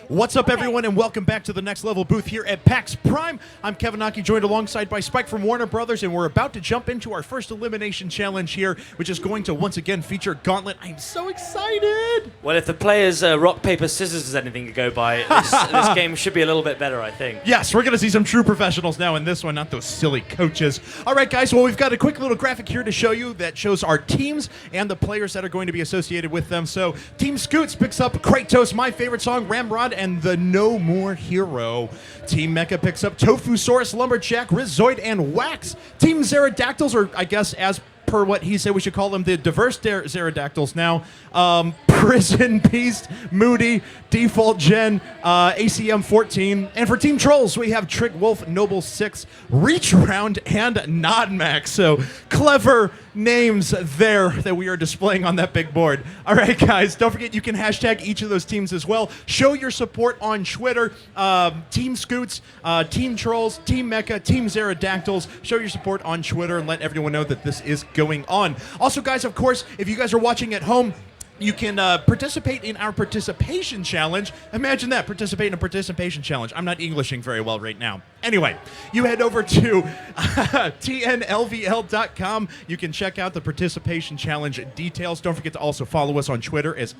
What's up, everyone, and welcome back to the Next Level booth here at PAX Prime. I'm Kevin Naki, joined alongside by Spike from Warner Brothers, and we're about to jump into our first elimination challenge here, which is going to once again feature Gauntlet. I'm so excited! Well, if the players rock, paper, scissors is anything to go by, this game should be a little bit better, I think. Yes, we're going to see some true professionals now in this one, not those silly coaches. All right, guys, well, we've got a quick little graphic here to show you that shows our teams and the players that are going to be associated with them. So, Team Scoots picks up Kratos, my favorite song, Ramrod, and the No More Hero. Team Mecha picks up Tofusaurus, Lumberjack, Rizoid, and Wax. Team Pterodactyls, or I guess as per what he said, we should call them the diverse Pterodactyls now. Prison Beast, Moody, Default Gen, ACM 14. And for Team Trolls, we have Trick Wolf, Noble 6, Reach Around, and Nodmax. So clever names there that we are displaying on that big board. All right, guys, don't forget you can hashtag each of those teams as well. Show your support on Twitter. Team Scoots, Team Trolls, Team Mecha, Team Pterodactyls. Show your support on Twitter and let everyone know that this is going on. Also, guys, of course, if you guys are watching at home, you can participate in our participation challenge. Imagine that, participate in a participation challenge. I'm not Englishing very well right now. Anyway, you head over to tnlvl.com. You can check out the participation challenge details. Don't forget to also follow us on Twitter as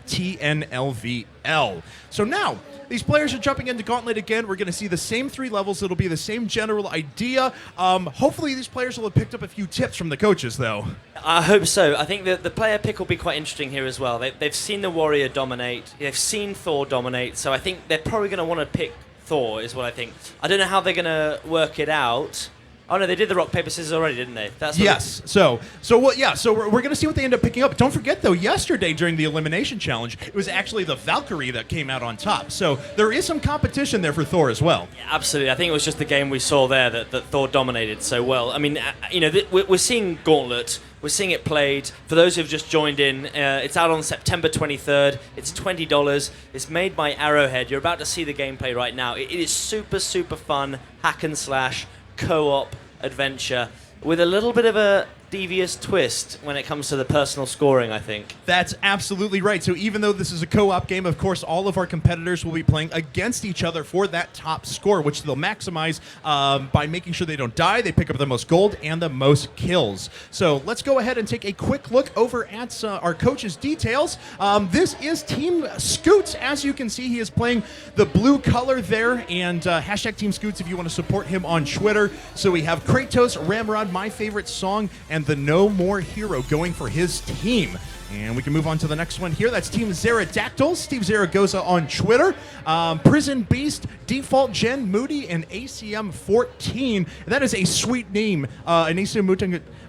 @TNLVL. So now, these players are jumping into Gauntlet again. We're going to see the same 3 levels. It'll be the same general idea. Hopefully, these players will have picked up a few tips from the coaches, though. I hope so. I think that the player pick will be quite interesting here as well. They've seen the Warrior dominate. They've seen Thor dominate. So I think they're probably going to want to pick Thor, is what I think. I don't know how they're going to work it out. Oh no, they did the rock paper scissors already, didn't they? That's yes. So we're going to see what they end up picking up. Don't forget though, yesterday during the elimination challenge, it was actually the Valkyrie that came out on top. So there is some competition there for Thor as well. Yeah, absolutely. I think it was just the game we saw there that Thor dominated so well. I mean, you know, we're seeing Gauntlet. We're seeing it played. For those who've just joined in, it's out on September 23rd. It's $20. It's made by Arrowhead. You're about to see the gameplay right now. It is super, super fun, hack and slash, co-op adventure with a little bit of a devious twist when it comes to the personal scoring, I think. That's absolutely right. So even though this is a co-op game, of course, all of our competitors will be playing against each other for that top score, which they'll maximize by making sure they don't die. They pick up the most gold and the most kills. So let's go ahead and take a quick look over at our coach's details. This is Team Scoots. As you can see, he is playing the blue color there, and hashtag Team Scoots if you want to support him on Twitter. So we have Kratos, Ramrod, my favorite song, and the No More Hero going for his team. And we can move on to the next one here. That's Team Pterodactyls, Steve Zaragoza on Twitter. Prison Beast, Default Gen, Moody, and ACM 14. That is a sweet name. An ACM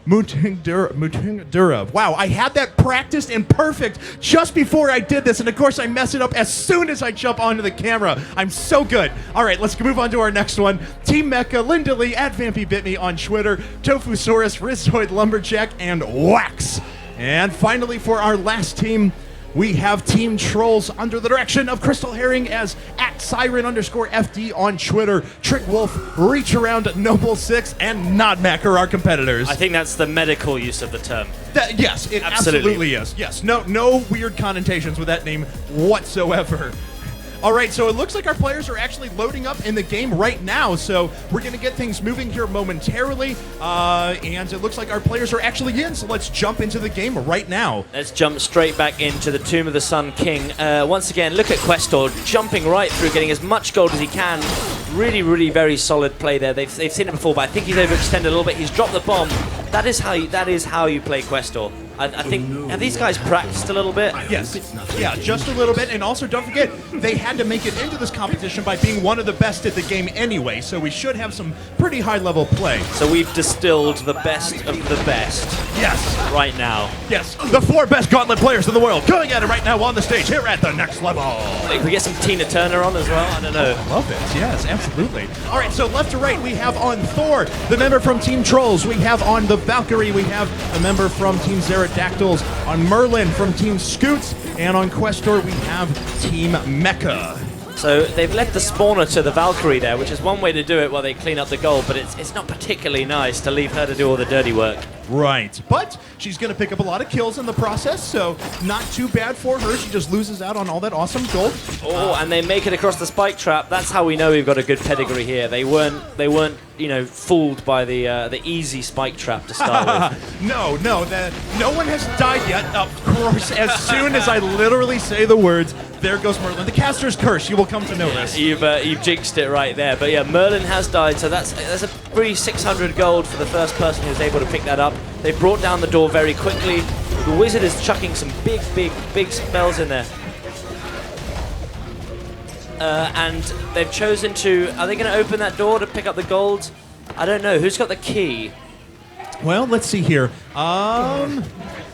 Mutangdura. Wow, I had that practiced and perfect just before I did this, and of course I mess it up as soon as I jump onto the camera. I'm so good. All right, let's move on to our next one. Team Mecha, Linda Lee, @VampyBitMe on Twitter, Tofusaurus, Rizoid, Lumberjack, and Wax. And finally, for our last team, we have Team Trolls under the direction of Crystal Herring as @Siren_FD on Twitter, Trick Wolf, Reach Around, Noble 6, and Nodmac are our competitors. I think that's the medical use of the term. Yes, it absolutely is. Yes, no weird connotations with that name whatsoever. All right, so it looks like our players are actually loading up in the game right now, so we're going to get things moving here momentarily, and it looks like our players are actually in, so let's jump into the game right now. Let's jump straight back into the Tomb of the Sun King. Once again, look at Questor jumping right through, getting as much gold as he can. Really, really very solid play there. They've seen it before, but I think he's overextended a little bit. He's dropped the bomb. That is how you play Questor. I think, have these guys practiced a little bit? Yes. Yeah, just a little bit. And also, don't forget, they had to make it into this competition by being one of the best at the game anyway, so we should have some pretty high-level play. So we've distilled the best of the best. Yes. Right now. Yes. The 4 best Gauntlet players in the world going at it right now on the stage here at the Next Level. Can we get some Tina Turner on as well? I don't know. I love it. Yes, absolutely. All right, so left to right, we have on Thor, the member from Team Trolls. We have on the Valkyrie, we have a member from Team Pterodactyls. On Merlin from Team Scoots, and on Questor we have Team Mecha. So they've left the spawner to the Valkyrie there, which is one way to do it while they clean up the gold, but it's not particularly nice to leave her to do all the dirty work. Right, but she's going to pick up a lot of kills in the process, so not too bad for her. She just loses out on all that awesome gold. Oh, and they make it across the spike trap. That's how we know we've got a good pedigree here. They weren't fooled by the easy spike trap to start with. No one has died yet. Of course, as soon as I literally say the words, there goes Merlin. The caster's curse. You will come to know this. You've jinxed it right there. But yeah, Merlin has died, so that's a free 600 gold for the first person who's able to pick that up. They brought down the door very quickly. The wizard is chucking some big spells in there. And they've chosen to... Are they going to open that door to pick up the gold? I don't know. Who's got the key? Well, let's see here.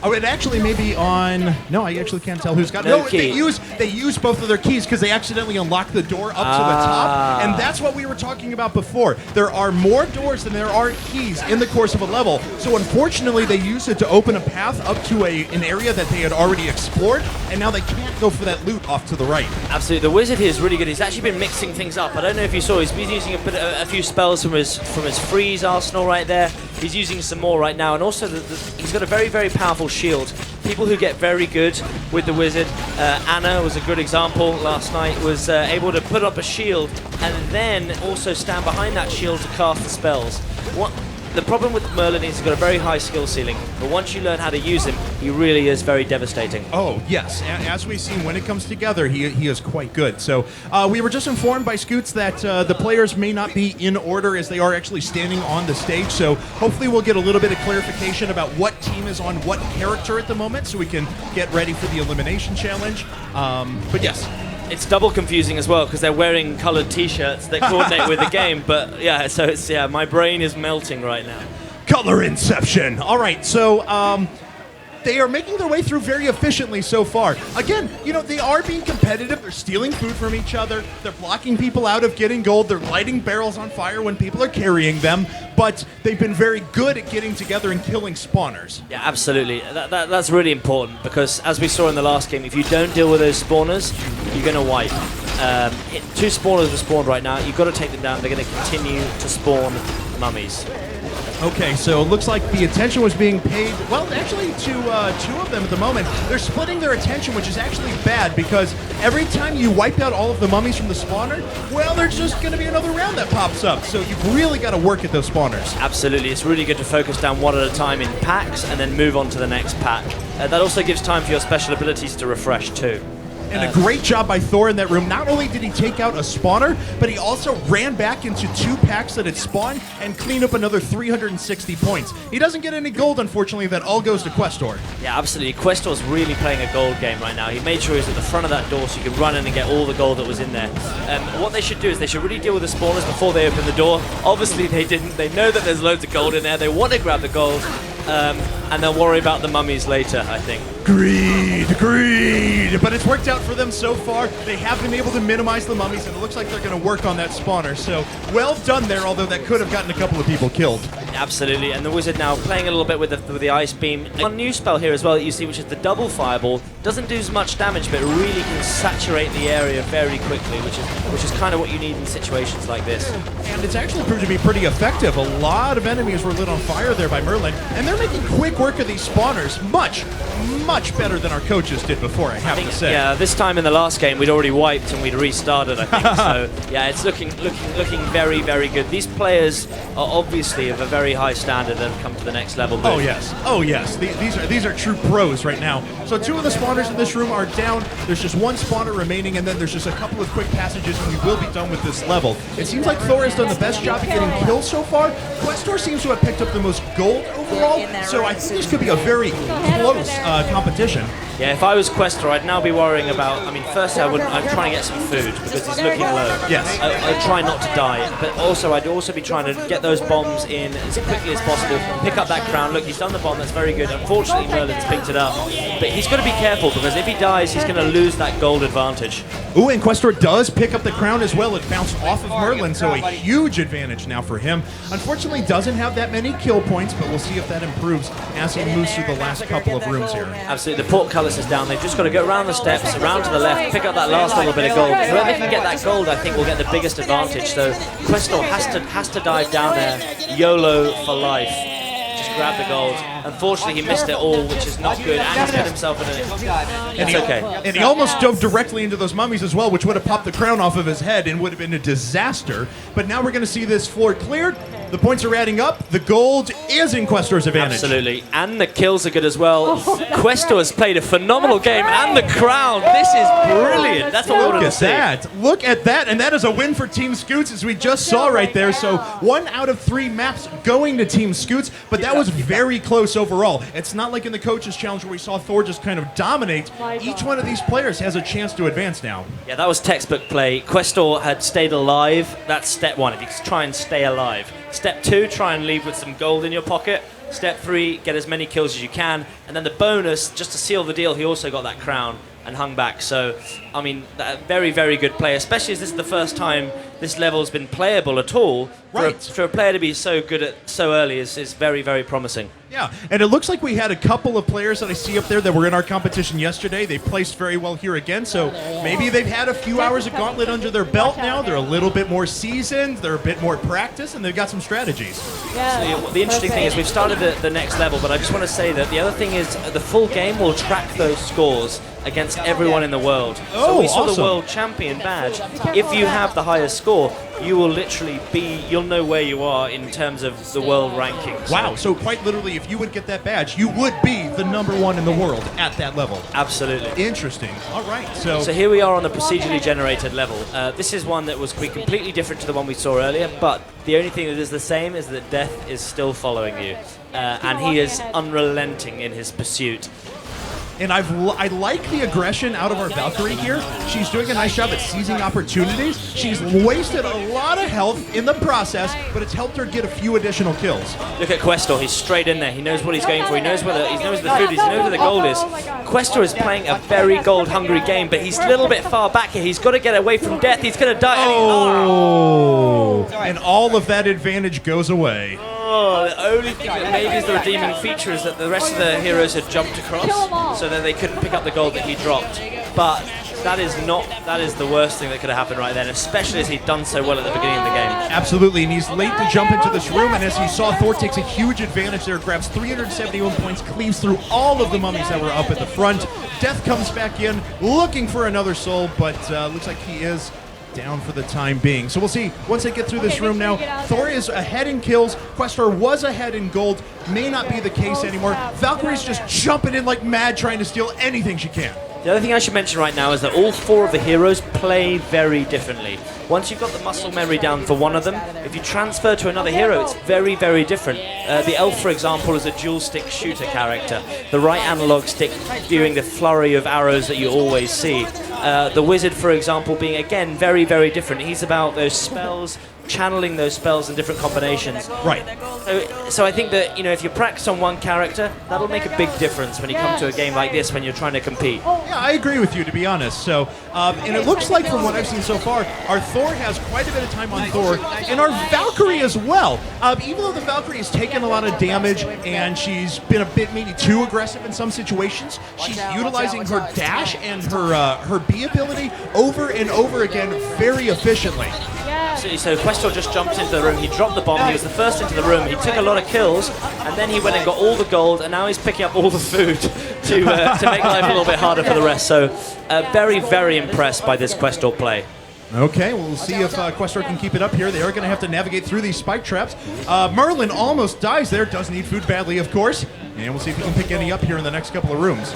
Oh, it actually may be on... No, I actually can't tell who's got... No They key. use both of their keys because they accidentally unlocked the door up to the top. And that's what we were talking about before. There are more doors than there are keys in the course of a level. So unfortunately, they used it to open a path up to an area that they had already explored. And now they can't go for that loot off to the right. Absolutely. The wizard here is really good. He's actually been mixing things up. I don't know if you saw. He's been using a few spells from his freeze arsenal right there. He's using some more right now. And also, he's got a very powerful shield. People who get very good with the wizard, Anna was a good example last night, was able to put up a shield and then also stand behind that shield to cast the spells. The problem with Merlin is he's got a very high skill ceiling, but once you learn how to use him, he really is very devastating. Oh, yes. As we've seen, when it comes together, he is quite good. So we were just informed by Scoots that the players may not be in order as they are actually standing on the stage. So hopefully we'll get a little bit of clarification about what team is on what character at the moment so we can get ready for the elimination challenge. But yes. It's double confusing as well because they're wearing colored t-shirts that coordinate with the game. But yeah, so it's my brain is melting right now. Color Inception. All right, so they are making their way through very efficiently so far. Again, they are being competitive. They're stealing food from each other. They're blocking people out of getting gold. They're lighting barrels on fire when people are carrying them. But they've been very good at getting together and killing spawners. Yeah, absolutely. That's really important because, as we saw in the last game, if you don't deal with those spawners, you're going to wipe. 2 spawners have spawned right now. You've got to take them down. They're going to continue to spawn mummies. Okay, so it looks like the attention was being paid, well, actually to 2 of them at the moment. They're splitting their attention, which is actually bad because every time you wipe out all of the mummies from the spawner, well, there's just going to be another round that pops up. So you've really got to work at those spawners. Absolutely. It's really good to focus down one at a time in packs and then move on to the next pack. That also gives time for your special abilities to refresh too. And a great job by Thor in that room. Not only did he take out a spawner, but he also ran back into 2 packs that had spawned and cleaned up another 360 points. He doesn't get any gold, unfortunately. That all goes to Questor. Yeah, absolutely. Questor's really playing a gold game right now. He made sure he was at the front of that door so you could run in and get all the gold that was in there. What they should do is they should really deal with the spawners before they open the door. Obviously, they didn't. They know that there's loads of gold in there. They want to grab the gold. And they'll worry about the mummies later, I think. Greed! But it's worked out for them so far. They have been able to minimize the mummies, and it looks like they're going to work on that spawner. So, well done there, although that could have gotten a couple of people killed. Absolutely, and the wizard now playing a little bit with the ice beam. One new spell here as well that you see, which is the double fireball. Doesn't do as much damage, but it really can saturate the area very quickly, which is kind of what you need in situations like this. And it's actually proved to be pretty effective. A lot of enemies were lit on fire there by Merlin, and they're making quick work of these spawners. Much better than our coaches did before, I have to say. Yeah, this time in the last game we'd already wiped and we'd restarted, I think. So yeah, it's looking very good. These players are obviously of a very high standard and have come to the next level. Oh yes. These are true pros right now. So 2 of the spawners in this room are down. There's just 1 spawner remaining, and then there's just a couple of quick passages, and we will be done with this level. It seems like Thor has done the best job of getting kills so far. Questor seems to have picked up the most gold overall, so I think this could be a very close competition. Yeah, if I was Questor, I'd now be worrying about... I mean, firstly, I'd try and get some food because he's looking low. Yes. I'd try not to die, but also I'd also be trying to get those bombs in as quickly as possible, pick up that crown. Look, he's done the bomb, that's very good. Unfortunately, Merlin's picked it up, but he's got to be careful because if he dies, he's going to lose that gold advantage. Ooh, and Questor does pick up the crown as well. It bounced off of Merlin, so a huge advantage now for him. Unfortunately, doesn't have that many kill points, but we'll see if that improves as he moves through the last couple of rooms here. Absolutely, the portcullis is down. They've just got to go around the steps, around to the left, pick up that last little bit of gold. Whoever can get that gold, I think, will get the biggest advantage. So Questor has to dive down there, YOLO for life. Just grab the gold. Unfortunately, he missed it all, which is not good, and he's got himself in it. It's okay. And he almost dove directly into those mummies as well, which would have popped the crown off of his head and would have been a disaster. But now we're going to see this floor cleared. The points are adding up. The gold is in Questor's advantage. Absolutely. And the kills are good as well. Questor has played a phenomenal game, and the crown. This is brilliant. That's what we wanted to see. Look at that. And that is a win for Team Scoots, as we just saw right there. So 1 out of 3 maps going to Team Scoots, but that was very close overall. It's not like in the Coaches Challenge where we saw Thor just kind of dominate. Each one of these players has a chance to advance now. Yeah, that was textbook play. Questor had stayed alive. That's step 1, if you try and stay alive. Step 2, try and leave with some gold in your pocket. Step 3, get as many kills as you can. And then the bonus, just to seal the deal, he also got that crown and hung back. So, I mean, very, very good play, especially as this is the first time this level's been playable at all. For a player to be so good at so early is very, very promising. Yeah, and it looks like we had a couple of players that I see up there that were in our competition yesterday. They placed very well here again, so maybe they've had a few hours of Gauntlet under their belt now. They're a little bit more seasoned, they're a bit more practiced, and they've got some strategies. So the interesting thing is we've started the next level, but I just want to say that the other thing is the full game will track those scores against everyone in the world. So we saw the world champion badge. If you have the highest score, you will literally you'll know where you are in terms of the world rankings. Wow, so quite literally, if you would get that badge, you would be the #1 in the world at that level. Absolutely. Interesting. All right, so here we are on the procedurally generated level. This is one that was completely different to the one we saw earlier, but the only thing that is the same is that death is still following you, and he is unrelenting in his pursuit. And I like the aggression out of our Valkyrie here. She's doing a nice job at seizing opportunities. She's wasted a lot of health in the process, but it's helped her get a few additional kills. Look at Questor. He's straight in there. He knows what he's going for. He knows where the food is. He knows where the gold is. Questor is playing a very gold-hungry game, but he's a little bit far back here. He's got to get away from death. He's going to die. And all of that advantage goes away. Oh, the only thing that maybe is the redeeming feature is that the rest of the heroes had jumped across, so that they couldn't pick up the gold that he dropped. But that is the worst thing that could have happened right then, especially as he'd done so well at the beginning of the game. Absolutely, and he's late to jump into this room, and as you saw, Thor takes a huge advantage there, grabs 371 points, cleaves through all of the mummies that were up at the front. Death comes back in, looking for another soul, but looks like he is down for the time being. So we'll see once they get through this room now. Thor is ahead in kills. Questor was ahead in gold. May not be the case anymore. Valkyrie's just jumping in like mad, trying to steal anything she can. The other thing I should mention right now is that all 4 of the heroes play very differently. Once you've got the muscle memory down for one of them, if you transfer to another hero, it's very, very different. The elf, for example, is a dual-stick shooter character. The right analog stick doing the flurry of arrows that you always see. The wizard, for example, being, again, very, very different. He's about those spells, channeling those spells in different combinations. Right. So I think that, if you practice on one character, that'll make a big difference when you come to a game like this when you're trying to compete. Yeah, I agree with you, to be honest. So, and it looks like from what I've seen so far, our Thor has quite a bit of time on Thor, and our Valkyrie as well. Even though the Valkyrie has taken a lot of damage, and she's been a bit maybe too aggressive in some situations, she's utilizing her dash and her B ability over and over again very efficiently. Absolutely. So Questor just jumped into the room. He dropped the bomb. He was the first into the room. He took a lot of kills, and then he went and got all the gold, and now he's picking up all the food to make life a little bit harder for the rest. So very, very impressed by this Questor play. Okay, we'll see if Questor can keep it up here. They are going to have to navigate through these spike traps. Merlin almost dies there. Does need food badly, of course. And we'll see if he can pick any up here in the next couple of rooms.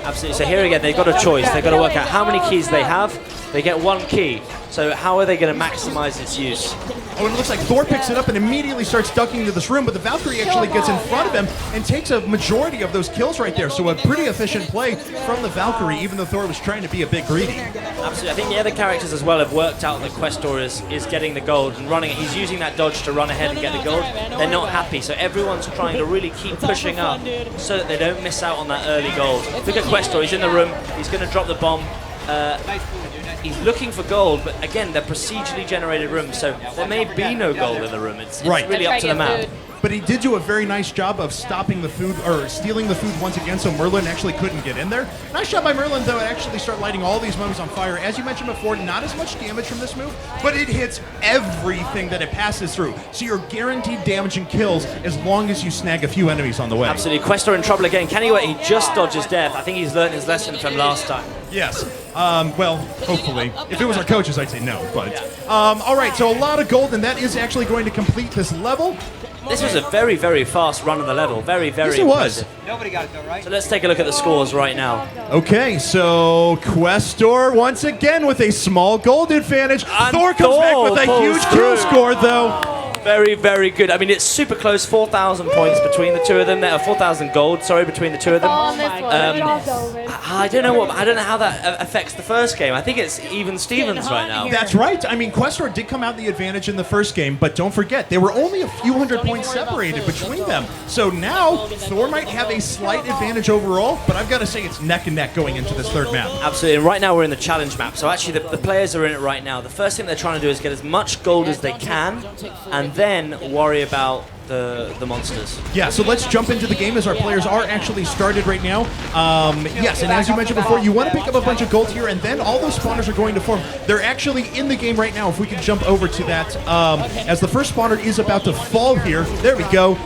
Absolutely. So here again, they've got a choice. They've got to work out how many keys they have. They get 1 key. So how are they going to maximize its use? Oh, and it looks like Thor picks it up and immediately starts ducking into this room, but the Valkyrie actually gets in front of him and takes a majority of those kills right there. So a pretty efficient play from the Valkyrie, even though Thor was trying to be a bit greedy. Absolutely. I think the other characters as well have worked out that Questor is getting the gold and running it. He's using that dodge to run ahead and get the gold. They're not happy, so everyone's trying to really keep pushing up so that they don't miss out on that early gold. Look at Questor. He's in the room. He's going to drop the bomb. He's looking for gold, but again, they're procedurally generated rooms, so there may be no gold in the room. It's really up to the map. but he did do a very nice job of stopping the food, or stealing the food once again, so Merlin actually couldn't get in there. Nice job by Merlin, though, to actually start lighting all these mummies on fire. As you mentioned before, not as much damage from this move, but it hits everything that it passes through. So you're guaranteed damage and kills as long as you snag a few enemies on the way. Absolutely. Questor in trouble again. Can he just dodges death? I think he's learned his lesson from last time. Yes. Well, hopefully. If it was our coaches, I'd say no. But all right, so a lot of gold, and that is actually going to complete this level. This was a very, very fast run of the level. Very, very yes, it impressive. was. Nobody got it though, right? So let's take a look at the scores right now. Okay, so Questor once again with a small gold advantage. And Thor comes back with a pulls huge through. kill score, though. Very, very good. I mean, it's super close. 4,000 points between the two of them. 4,000 gold. Sorry, between the two of them. I don't know how that affects the first game. I think it's even Stevens right now. That's right. I mean, Questor did come out the advantage in the first game, but don't forget, they were only a few hundred points separated between them. So now, Thor might have a slight advantage overall, but I've got to say it's neck and neck going into this third map. Absolutely. And right now we're in the challenge map. So actually the players are in it right now. The first thing they're trying to do is get as much gold as they can, and then worry about the monsters. Yeah, so let's jump into the game as our players are actually started right now. Yes, and as you mentioned before, you want to pick up a bunch of gold here, and then all those spawners are going to form. They're actually in the game right now. If we can jump over to that, as the first spawner is about to fall here. There we go.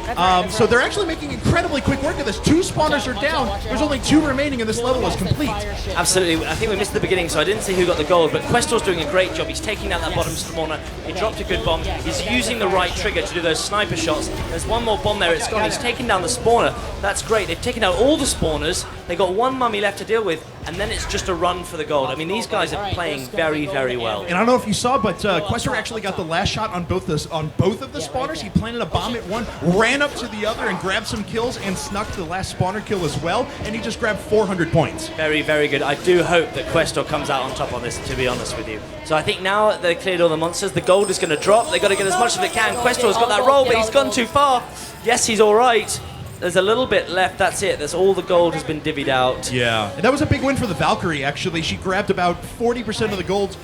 So they're actually making incredibly quick work of this. 2 spawners are down. There's only 2 remaining, and this level is complete. Absolutely. I think we missed the beginning, so I didn't see who got the gold, but Questor's doing a great job. He's taking down that bottom spawner. He dropped a good bomb. He's using the right trigger to do those sniper shots. There's one more bomb there. It's gone. He's taking down the spawner. That's great. They've taken out all the spawners. They've got 1 mummy left to deal with, and then it's just a run for the gold. I mean, these guys are playing very, very well. And I don't know if you saw, but Questor actually got the last shot on both of the spawners. He planted a bomb at one, ran up to the other, and grabbed some kills, and snuck the last spawner kill as well. And he just grabbed 400 points. Very, very good. I do hope that Questor comes out on top on this, to be honest with you. So I think now that they've cleared all the monsters, the gold is going to drop. They've got to get as much as they can. Questor's got that roll, but he's gone too far. Yes, he's all right. There's a little bit left. That's it. That's all the gold has been divvied out. Yeah, and that was a big win for the Valkyrie, actually. She grabbed about 40% of the gold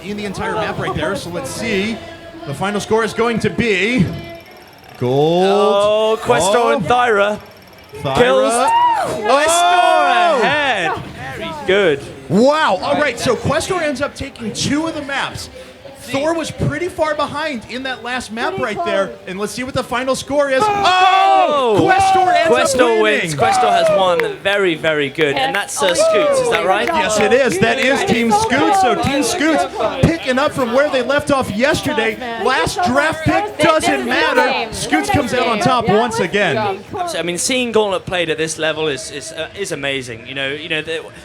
in the entire map right there. So let's see. The final score is going to be gold. Oh, Questor and Thyra. Kills Questor ahead. Very good. Wow. All right, so Questor ends up taking 2 of the maps. Thor was pretty far behind in that last map right there. And let's see what the final score is. Oh! Questor wins. Questor has won. Very, very good. And that's Scoots, is that right? Yes, it is. That is Team Scoots. So Team Scoots picking up from where they left off yesterday. Last draft pick doesn't matter. Scoots comes out on top once again. I mean, seeing Gauntlet played at this level is amazing.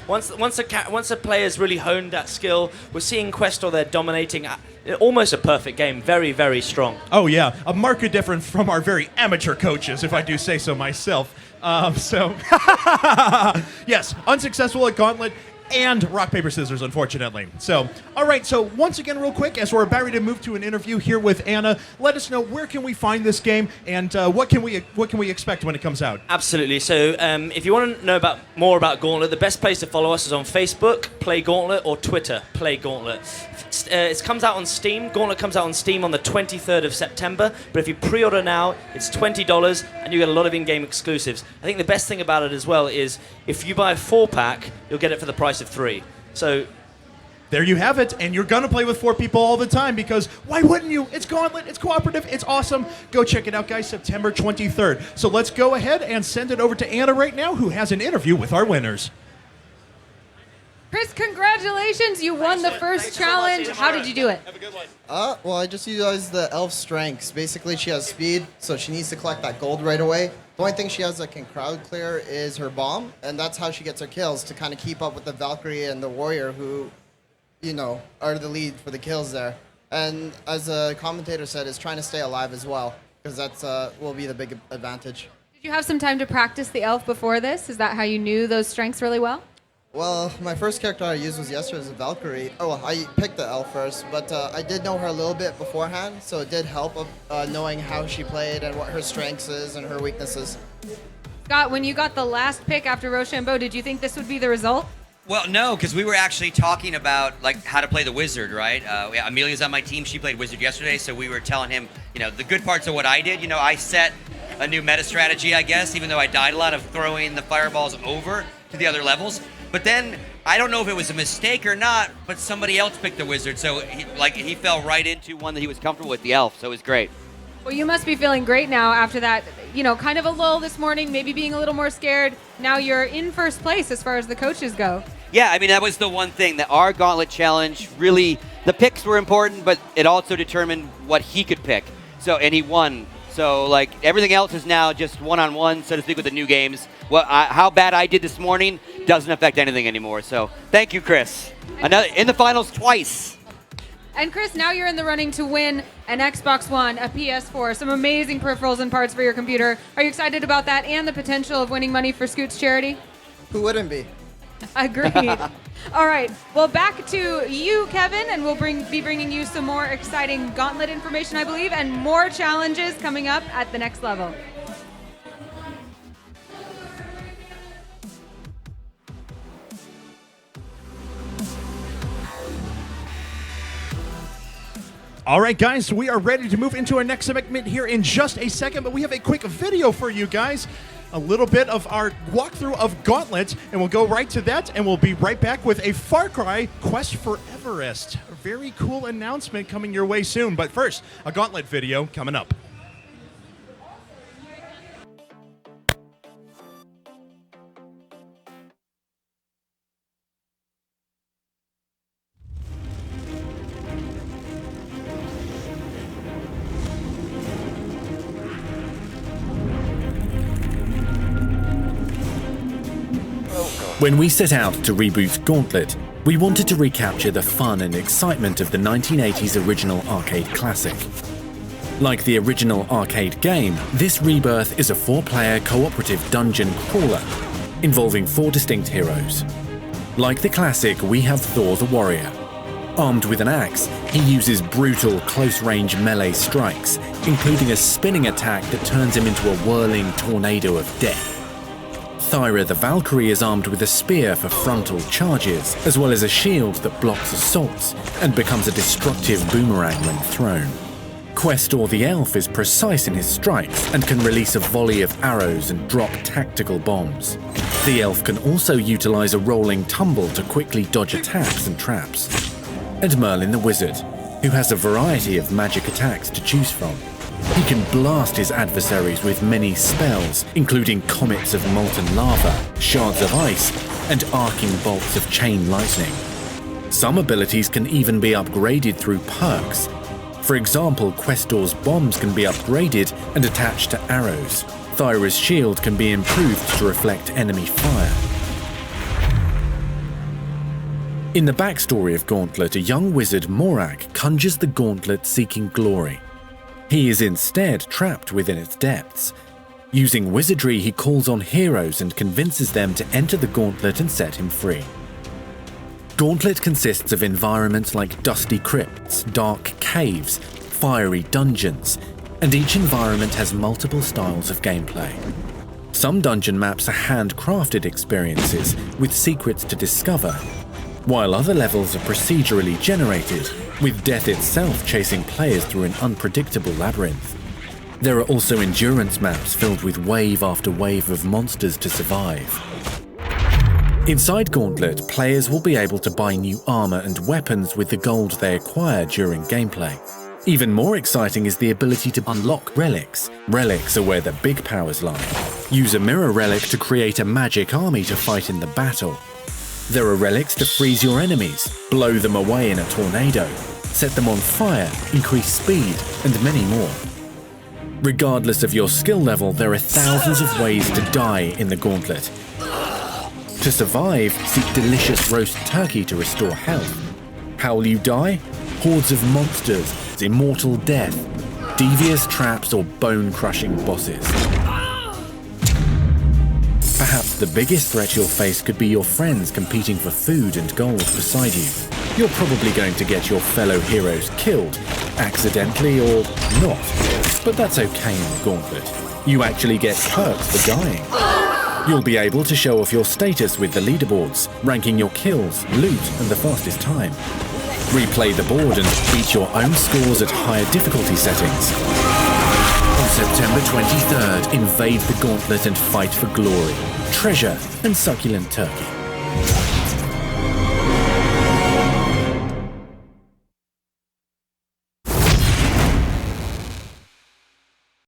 Once a player's really honed that skill, we're seeing Questor there dominating. Almost a perfect game. Very, very strong. Oh, yeah. A marked difference from our very amateur coaches, if I do say so myself. Yes, unsuccessful at Gauntlet and rock, paper, scissors, unfortunately. So, all right, so once again, real quick, as we're about ready to move to an interview here with Anna, let us know where can we find this game and what can we expect when it comes out? Absolutely. So, if you want to know more about Gauntlet, the best place to follow us is on Facebook, Play Gauntlet, or Twitter, Play Gauntlet. It comes out on Steam. Gauntlet comes out on Steam on the 23rd of September, but if you pre-order now, it's $20, and you get a lot of in-game exclusives. I think the best thing about it as well is if you buy a 4-pack, you'll get it for the price of 3. So there you have it, and you're going to play with 4 people all the time because why wouldn't you? It's Gauntlet, it's cooperative, it's awesome. Go check it out, guys, September 23rd. So let's go ahead and send it over to Anna right now, who has an interview with our winners. Chris, congratulations! You won the first challenge. How did you do it? Well, I just utilized the elf strengths. Basically, she has speed, so she needs to collect that gold right away. The only thing she has that can crowd clear is her bomb, and that's how she gets her kills, to kind of keep up with the Valkyrie and the warrior who, are the lead for the kills there. And as a commentator said, is trying to stay alive as well, because that's will be the big advantage. Did you have some time to practice the elf before this? Is that how you knew those strengths really well? Well, my first character I used was yesterday as a Valkyrie. Oh, well, I picked the elf first, but I did know her a little bit beforehand, so it did help knowing how she played and what her strengths is and her weaknesses. Scott, when you got the last pick after Rochambeau, did you think this would be the result? Well, no, because we were actually talking about how to play the wizard, right? Amelia's on my team. She played wizard yesterday, so we were telling him, the good parts of what I did. I set a new meta strategy, I guess, even though I died a lot of throwing the fireballs over to the other levels. But then, I don't know if it was a mistake or not, but somebody else picked the wizard, so he fell right into one that he was comfortable with, the elf, so it was great. Well, you must be feeling great now after that, kind of a lull this morning, maybe being a little more scared. Now you're in first place as far as the coaches go. Yeah, I mean, that was the one thing, that our Gauntlet challenge really, the picks were important, but it also determined what he could pick. So, and he won. So, like, everything else is now just one-on-one, so to speak, with the new games. How bad I did this morning doesn't affect anything anymore. So, thank you, Chris. In the finals twice. And Chris, now you're in the running to win an Xbox One, a PS4, some amazing peripherals and parts for your computer. Are you excited about that and the potential of winning money for Scoot's charity? Who wouldn't be? Agreed. All right. Well, back to you, Kevin, and we'll be bringing you some more exciting Gauntlet information, I believe, and more challenges coming up at the next level. All right, guys, we are ready to move into our next segment here in just a second, but we have a quick video for you guys. A little bit of our walkthrough of Gauntlet, and we'll go right to that, and we'll be right back with a Far Cry Quest for Everest. A very cool announcement coming your way soon, but first, a Gauntlet video coming up. When we set out to reboot Gauntlet, we wanted to recapture the fun and excitement of the 1980s original arcade classic. Like the original arcade game, this rebirth is a 4-player cooperative dungeon crawler involving 4 distinct heroes. Like the classic, we have Thor the Warrior. Armed with an axe, he uses brutal close-range melee strikes, including a spinning attack that turns him into a whirling tornado of death. Thyra the Valkyrie is armed with a spear for frontal charges, as well as a shield that blocks assaults and becomes a destructive boomerang when thrown. Questor the Elf is precise in his strikes and can release a volley of arrows and drop tactical bombs. The Elf can also utilize a rolling tumble to quickly dodge attacks and traps. And Merlin the Wizard, who has a variety of magic attacks to choose from. He can blast his adversaries with many spells, including comets of molten lava, shards of ice, and arcing bolts of chain lightning. Some abilities can even be upgraded through perks. For example, Questor's bombs can be upgraded and attached to arrows. Thyra's shield can be improved to reflect enemy fire. In the backstory of Gauntlet, a young wizard, Morak, conjures the gauntlet seeking glory. He is instead trapped within its depths. Using wizardry, he calls on heroes and convinces them to enter the gauntlet and set him free. Gauntlet consists of environments like dusty crypts, dark caves, fiery dungeons, and each environment has multiple styles of gameplay. Some dungeon maps are handcrafted experiences with secrets to discover, while other levels are procedurally generated, with death itself chasing players through an unpredictable labyrinth. There are also endurance maps filled with wave after wave of monsters to survive. Inside Gauntlet, players will be able to buy new armor and weapons with the gold they acquire during gameplay. Even more exciting is the ability to unlock relics. Relics are where the big powers lie. Use a mirror relic to create a magic army to fight in the battle. There are relics to freeze your enemies, blow them away in a tornado, set them on fire, increase speed, and many more. Regardless of your skill level, there are thousands of ways to die in the Gauntlet. To survive, seek delicious roast turkey to restore health. How will you die? Hordes of monsters, immortal death, devious traps, or bone-crushing bosses. Perhaps the biggest threat you'll face could be your friends competing for food and gold beside you. You're probably going to get your fellow heroes killed, accidentally or not. But that's okay in the Gauntlet. You actually get perks for dying. You'll be able to show off your status with the leaderboards, ranking your kills, loot, and the fastest time. Replay the board and beat your own scores at higher difficulty settings. On September 23rd, invade the Gauntlet and fight for glory, treasure, and succulent turkey.